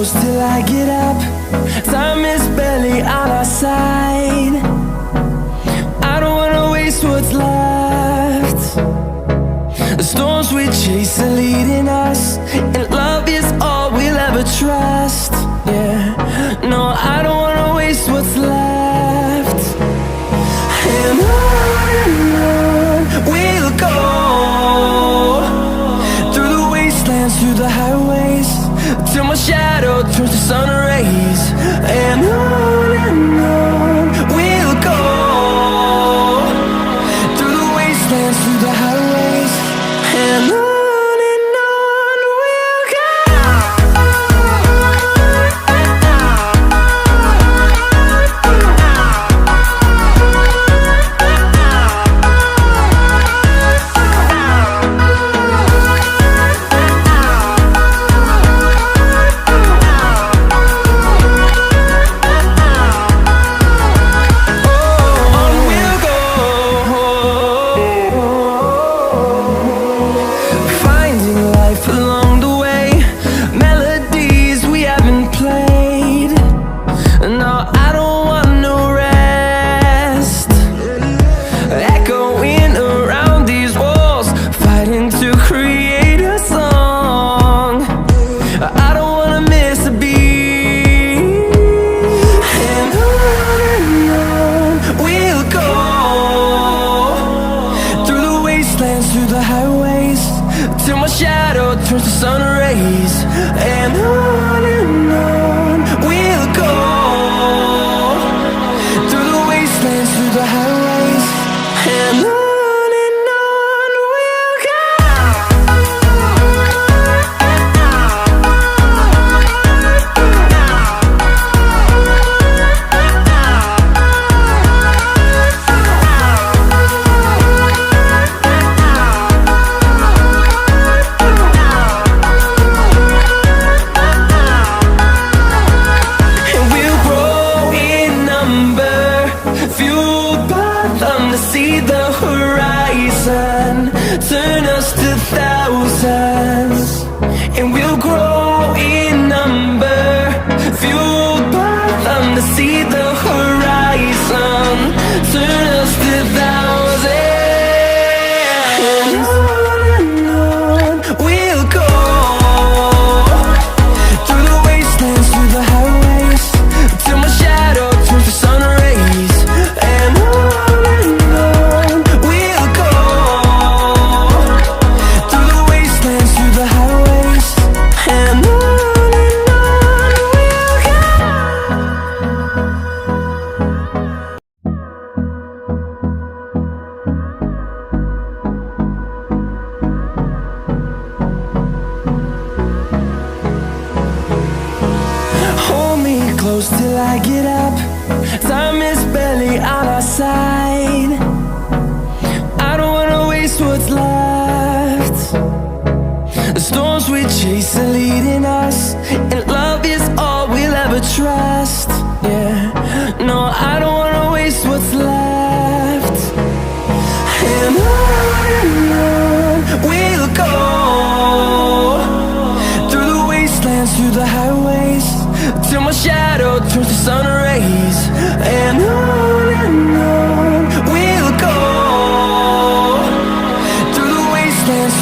close till I get up. Time is barely on our side. I don't wanna waste what's left. The storms we chase are leading us, and love is all we'll ever trust. Yeah, no, I don't wanna waste what's left. And on we'll go, through the wastelands, through the highways, till my shadow turns to sun rays. And on we'll go, through the wastelands, through the highways, and on. Through the highways, till my shadow turns to sun rays. And on we'll go, through the wastelands, through the highways, and on. See the horizon, turn us to thousands, and we'll grow in number, fueled by them to see the horizon, turn us to thousands. And on we'll go, through the wastelands, through the highways, till my shadow turns to sun rays. And close till I get up. Time is barely on our side. I don't wanna waste what's left. The storms we chase are leading us, and love is all we'll ever trust. Yeah, no, I don't wanna waste what's left. And on we'll go, through the wastelands, through the highways, till my shadow turns to sun rays. And on we'll go, through the wastelands,